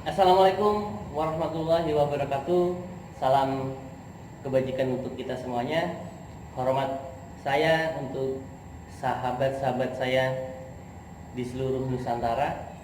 Assalamualaikum warahmatullahi wabarakatuh. Salam kebajikan untuk kita semuanya. Hormat saya untuk sahabat-sahabat saya di seluruh Nusantara.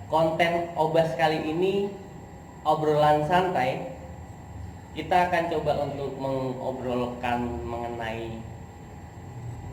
Konten Obas kali ini obrolan santai. Kita akan coba untuk mengobrolkan mengenai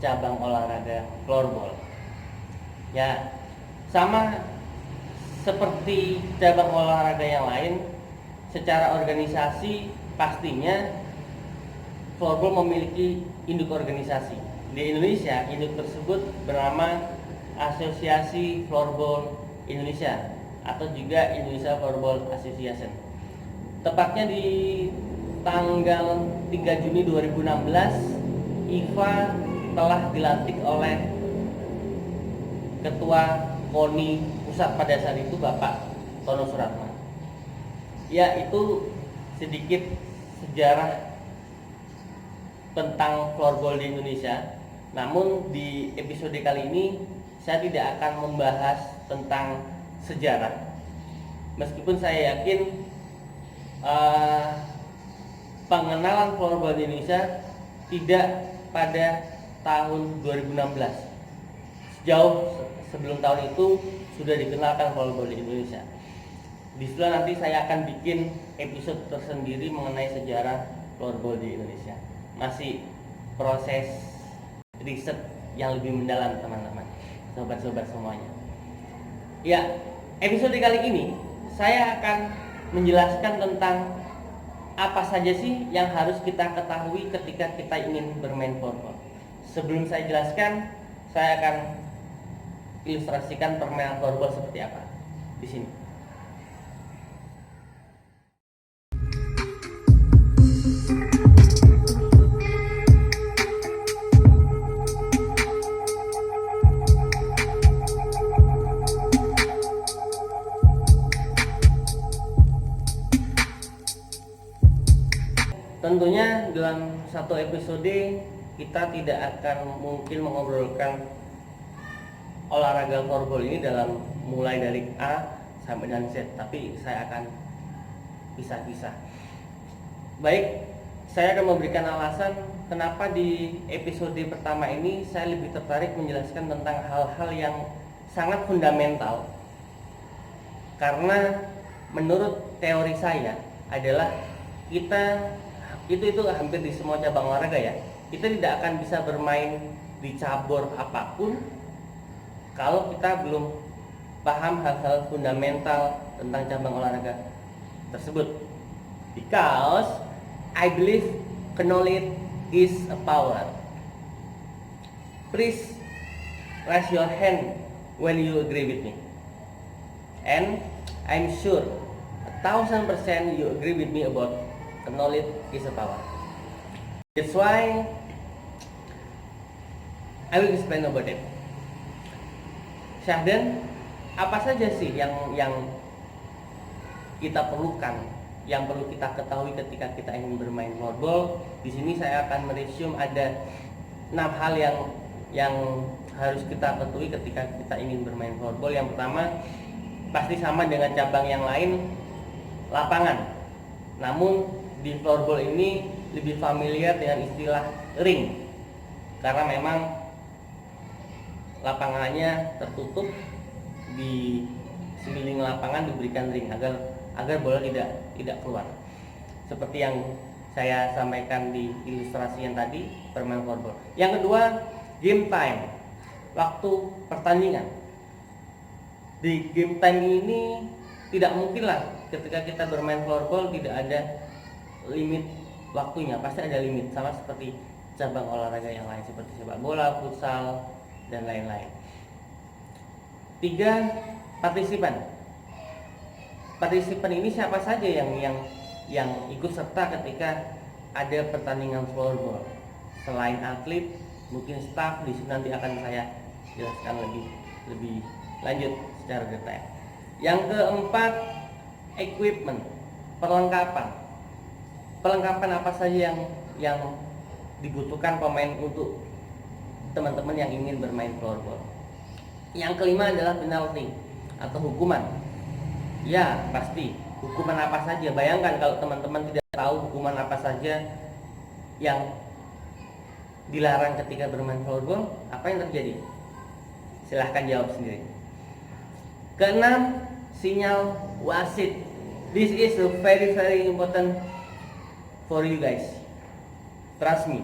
cabang olahraga floorball. Ya, sama seperti cabang olahraga yang lain, secara organisasi pastinya floorball memiliki induk organisasi. Di Indonesia, induk tersebut bernama Asosiasi Floorball Indonesia atau juga Indonesia Floorball Association. Tepatnya di tanggal 3 Juni 2016, IFA telah dilantik oleh Ketua KONI pusat pada saat itu Bapak Tono Suratman. Ya, itu sedikit sejarah tentang floorball di Indonesia. Namun di episode kali ini saya tidak akan membahas tentang sejarah. Meskipun saya yakin pengenalan floorball di Indonesia tidak pada tahun 2016. Jauh sebelum tahun itu sudah dikenalkan floorball di Indonesia. Di setelah nanti saya akan bikin episode tersendiri mengenai sejarah floorball di Indonesia. Masih proses riset yang lebih mendalam, teman-teman, sobat-sobat semuanya. Ya, episode kali ini saya akan menjelaskan tentang apa saja sih yang harus kita ketahui ketika kita ingin bermain floorball. Sebelum saya jelaskan, saya akan ilustrasikan permainan floorball seperti apa di sini. Tentunya dalam satu episode kita tidak akan mungkin mengobrolkan olahraga floorball ini dalam mulai dari A sampai dengan Z, tapi saya akan pisah-pisah. Baik, saya akan memberikan alasan kenapa di episode pertama ini saya lebih tertarik menjelaskan tentang hal-hal yang sangat fundamental. Karena menurut teori saya adalah kita itu hampir di semua cabang olahraga ya. Kita tidak akan bisa bermain di cabur apapun kalau kita belum paham hal-hal fundamental tentang cabang olahraga tersebut. Because I believe knowledge is a power. Please raise your hand when you agree with me. And I'm sure 1000% you agree with me about knowledge is a power. That's why I will explain about it. Syahdan, apa saja sih yang kita perlukan, yang perlu kita ketahui ketika kita ingin bermain floorball? Di sini saya akan meresume ada 6 hal yang harus kita ketahui ketika kita ingin bermain floorball. Yang pertama, pasti sama dengan cabang yang lain, lapangan. Namun di floorball ini lebih familiar dengan istilah ring, karena memang lapangannya tertutup, di sekeliling lapangan diberikan ring agar bola tidak keluar. Seperti yang saya sampaikan di ilustrasi yang tadi, permainan floorball. Yang kedua, game time, waktu pertandingan. Di game time ini tidak mungkin lah ketika kita bermain floorball tidak ada limit waktunya, pasti ada limit, sama seperti cabang olahraga yang lain seperti sepak bola, futsal, dan lain-lain. 3, partisipan. Partisipan ini siapa saja yang ikut serta ketika ada pertandingan floorball. Selain atlet, mungkin staff, di sini nanti akan saya jelaskan lebih lanjut secara detail. Yang keempat, equipment, perlengkapan. Perlengkapan apa saja yang dibutuhkan pemain untuk teman-teman yang ingin bermain floorball. Yang kelima adalah penalti atau hukuman. Ya, pasti. Hukuman apa saja? Bayangkan kalau teman-teman tidak tahu hukuman apa saja yang dilarang ketika bermain floorball, apa yang terjadi? Silahkan jawab sendiri. Keenam, sinyal wasit. This is a very very important for you guys. Trust me.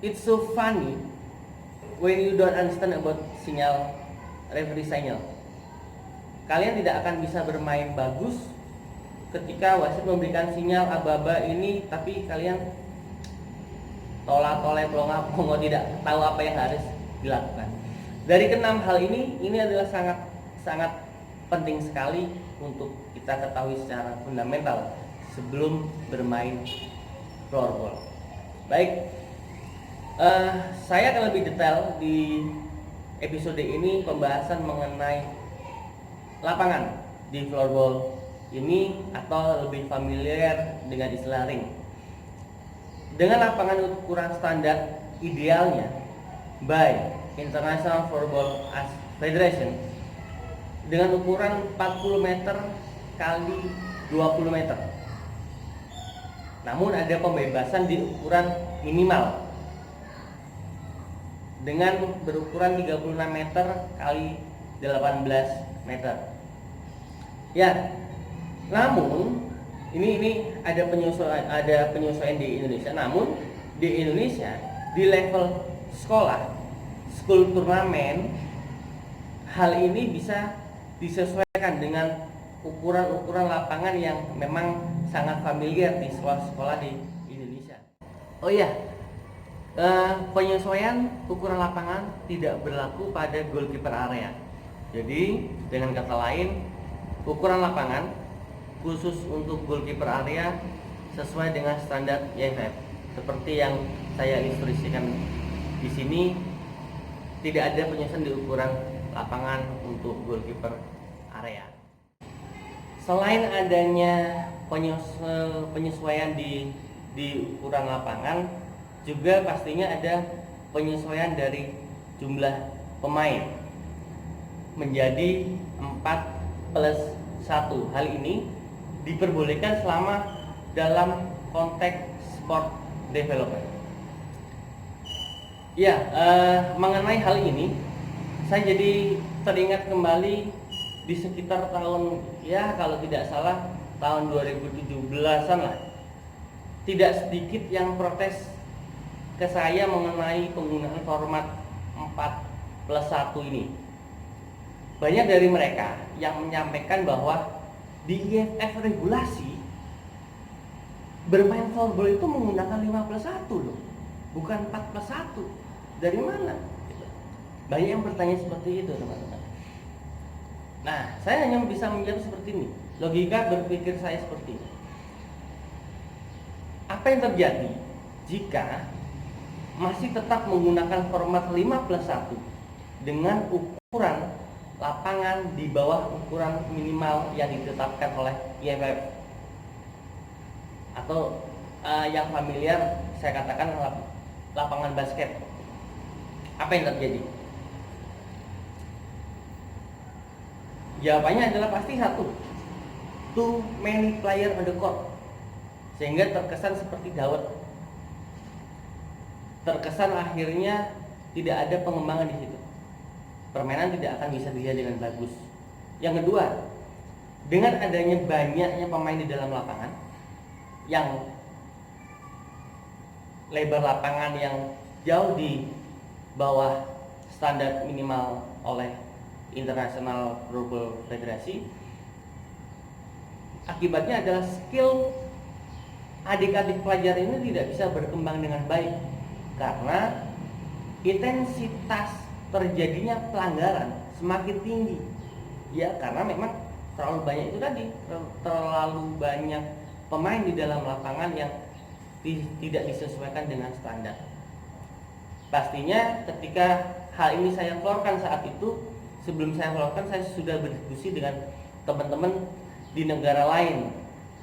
It's so funny when you don't understand about sinyal referee signal. Kalian tidak akan bisa bermain bagus ketika wasit memberikan sinyal aba-aba ini, tapi kalian tolak-toleh pelongo tidak tahu apa yang harus dilakukan. Dari keenam hal ini adalah sangat penting sekali untuk kita ketahui secara fundamental sebelum bermain floorball. Baik, saya akan lebih detail di episode ini pembahasan mengenai lapangan di floorball ini, atau lebih familiar dengan istilah ring. Dengan lapangan ukuran standar idealnya by International Floorball Federation dengan ukuran 40 meter kali 20 meter. Namun ada pembebasan di ukuran minimal dengan berukuran 36 meter kali 18 meter. Ya, namun ini ada penyesuaian di Indonesia. Namun di Indonesia di level sekolah, school turnamen, hal ini bisa disesuaikan dengan ukuran-ukuran lapangan yang memang sangat familiar di sekolah-sekolah di Indonesia. Oh iya, penyesuaian ukuran lapangan tidak berlaku pada goalkeeper area. Jadi dengan kata lain, ukuran lapangan khusus untuk goalkeeper area sesuai dengan standar IFF. Seperti yang saya ilustrasikan di sini, tidak ada penyesuaian di ukuran lapangan untuk goalkeeper area. Selain adanya penyesuaian di ukuran lapangan, juga pastinya ada penyesuaian dari jumlah pemain menjadi 4+1. Hal ini diperbolehkan selama dalam konteks sport development. Ya, mengenai hal ini saya jadi teringat kembali di sekitar tahun, ya kalau tidak salah tahun 2017-an lah. Tidak sedikit yang protes ke saya mengenai penggunaan format 4+1 ini. Banyak dari mereka yang menyampaikan bahwa di IFF regulasi bermain floorball itu menggunakan 5+1 loh, bukan 4+1. Dari mana? Banyak yang bertanya seperti itu, teman-teman. Nah, saya hanya bisa menjawab seperti ini. Logika berpikir saya seperti ini. Apa yang terjadi jika masih tetap menggunakan format 5+1 dengan ukuran lapangan di bawah ukuran minimal yang ditetapkan oleh IFF, atau yang familiar saya katakan lapangan basket? Apa yang terjadi? Jawabannya adalah pasti satu, too many player on the court, sehingga terkesan seperti dawet. Terkesan akhirnya tidak ada pengembangan di situ. Permainan tidak akan bisa dilihat dengan bagus. Yang kedua, dengan adanya banyaknya pemain di dalam lapangan, yang lebar lapangan yang jauh di bawah standar minimal oleh International Floorball Federasi, akibatnya adalah skill adik-adik pelajar ini tidak bisa berkembang dengan baik karena intensitas terjadinya pelanggaran semakin tinggi. Ya, karena memang terlalu banyak itu tadi, terlalu banyak pemain di dalam lapangan yang tidak disesuaikan dengan standar. Pastinya ketika hal ini saya keluarkan saat itu, sebelum saya keluarkan saya sudah berdiskusi dengan teman-teman di negara lain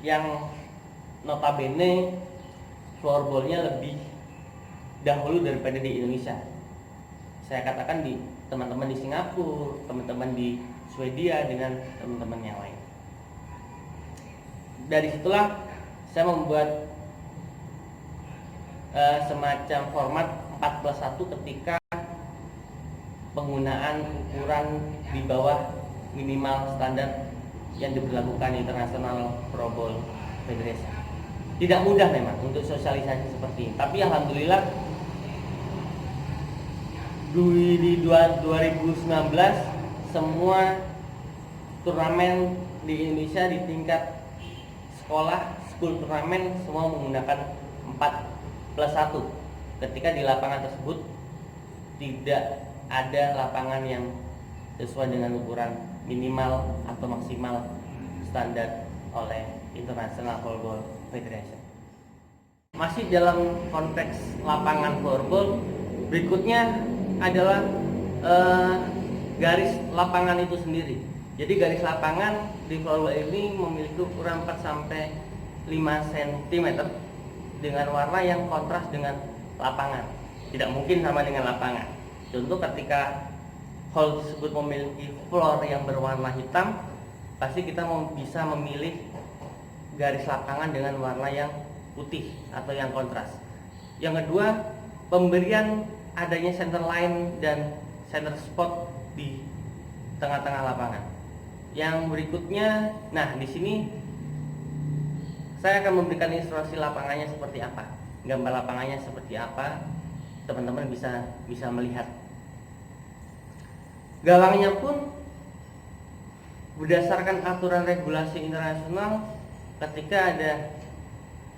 yang notabene floorballnya lebih dahulu daripada di Indonesia. Saya katakan di teman-teman di Singapura, teman-teman di Swedia dengan teman-teman yang lain. Dari situlah saya membuat semacam format 4+1 ketika penggunaan ukuran di bawah minimal standar yang diberlakukan International Floorball Federation. Tidak mudah memang untuk sosialisasi seperti ini, tapi alhamdulillah di 2019 semua turnamen di Indonesia di tingkat sekolah, school turnamen semua menggunakan 4+1 ketika di lapangan tersebut tidak ada lapangan yang sesuai dengan ukuran minimal atau maksimal standar oleh International Floorball Federation. Masih dalam konteks lapangan floorball, berikutnya adalah garis lapangan itu sendiri. Jadi garis lapangan di floorball ini memiliki ukuran 4-5 cm dengan warna yang kontras dengan lapangan. Tidak mungkin sama dengan lapangan. Contoh ketika hall tersebut memiliki floor yang berwarna hitam, pasti kita bisa memilih garis lapangan dengan warna yang putih atau yang kontras. Yang kedua, pemberian adanya center line dan center spot di tengah-tengah lapangan. Yang berikutnya, nah di sini saya akan memberikan instruksi lapangannya seperti apa, gambar lapangannya seperti apa, teman-teman bisa melihat. Gawangnya pun berdasarkan aturan regulasi internasional, ketika ada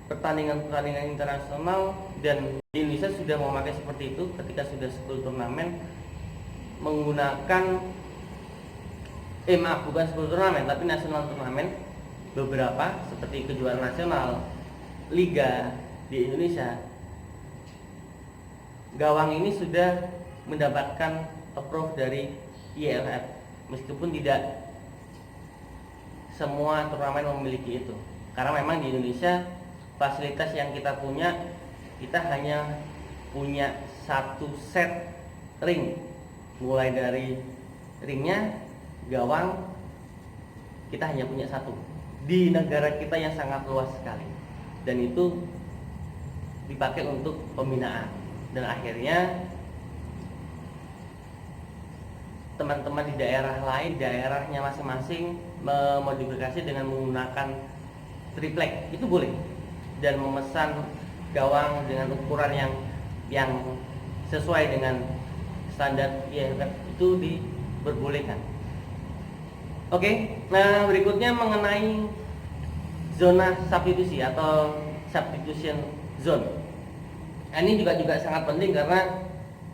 pertandingan-pertandingan internasional dan Indonesia sudah memakai seperti itu ketika sudah school turnamen menggunakan bukan school turnamen tapi nasional turnamen beberapa seperti kejuaraan nasional liga di Indonesia. Gawang ini sudah mendapatkan approve dari ILF meskipun tidak semua turnamen memiliki itu, karena memang di Indonesia fasilitas yang kita punya, kita hanya punya satu set ring, mulai dari ringnya, gawang, kita hanya punya satu di negara kita yang sangat luas sekali, dan itu dipakai untuk pembinaan. Dan akhirnya teman-teman di daerah lain, daerahnya masing-masing memodifikasi dengan menggunakan triplek, itu boleh, dan memesan gawang dengan ukuran yang sesuai dengan standar IFF itu diperbolehkan. Oke, nah berikutnya mengenai zona substitusi atau substitution zone. Nah, ini juga sangat penting karena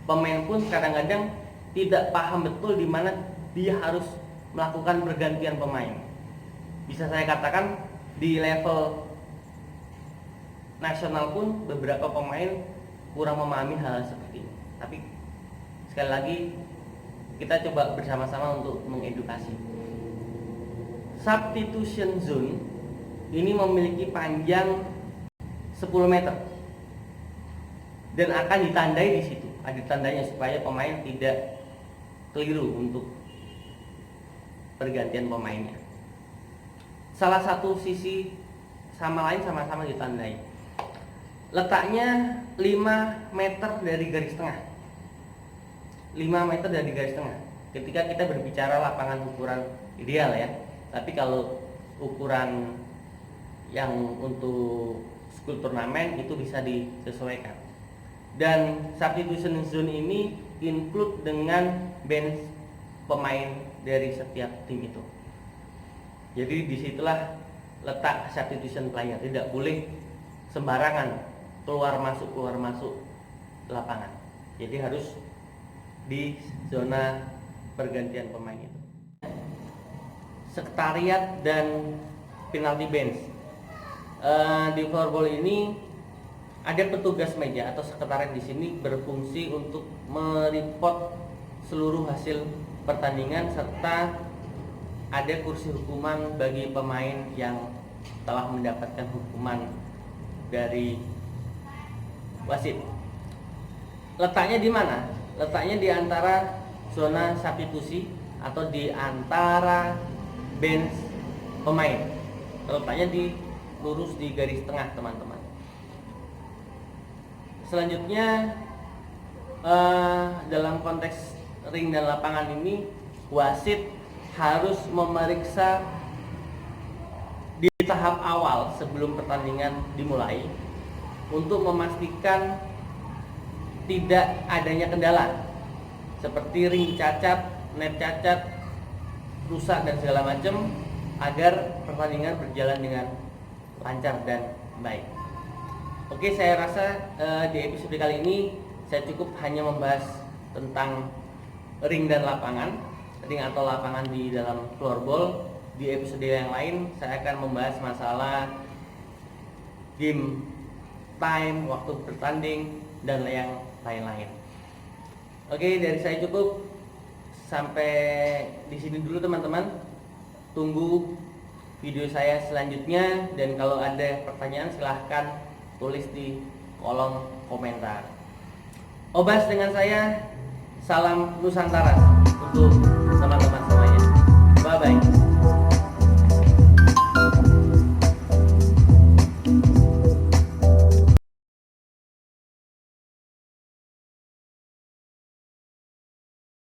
pemain pun kadang-kadang tidak paham betul di mana dia harus melakukan pergantian pemain. Bisa saya katakan di level nasional pun beberapa pemain kurang memahami hal seperti ini. Tapi sekali lagi kita coba bersama-sama untuk mengedukasi. Substitution zone ini memiliki panjang 10 meter dan akan ditandai di situ. Ada tandanya supaya pemain tidak keliru untuk pergantian pemainnya. Salah satu sisi sama lain sama-sama ditandai. Letaknya 5 meter dari garis tengah. 5 meter dari garis tengah. Ketika kita berbicara lapangan ukuran ideal ya. Tapi kalau ukuran yang untuk school turnamen itu bisa disesuaikan. Dan substitution zone ini include dengan bench pemain dari setiap tim itu. Jadi disitulah letak substitution player, tidak boleh sembarangan keluar masuk lapangan. Jadi harus di zona pergantian pemain itu. Sekretariat dan penalty bench. Di floorball ini ada petugas meja atau sekretariat di sini berfungsi untuk mereport seluruh hasil pertandingan serta ada kursi hukuman bagi pemain yang telah mendapatkan hukuman dari wasit. Letaknya di mana? Letaknya di antara zona substitusi atau di antara bench pemain. Letaknya di lurus di garis tengah, teman-teman. Selanjutnya dalam konteks ring dan lapangan ini, wasit harus memeriksa di tahap awal sebelum pertandingan dimulai untuk memastikan tidak adanya kendala seperti ring cacat, net cacat, rusak dan segala macam, agar pertandingan berjalan dengan lancar dan baik. Oke, saya rasa di episode kali ini saya cukup hanya membahas tentang ring dan lapangan, ring atau lapangan di dalam floorball. Di episode yang lain saya akan membahas masalah game time, waktu bertanding, dan yang lain-lain. Oke, dari saya cukup. Sampai di sini dulu, teman-teman. Tunggu video saya selanjutnya, dan kalau ada pertanyaan silahkan tulis di kolom komentar. Obas dengan saya, salam Nusantara untuk teman-teman semuanya. Bye bye.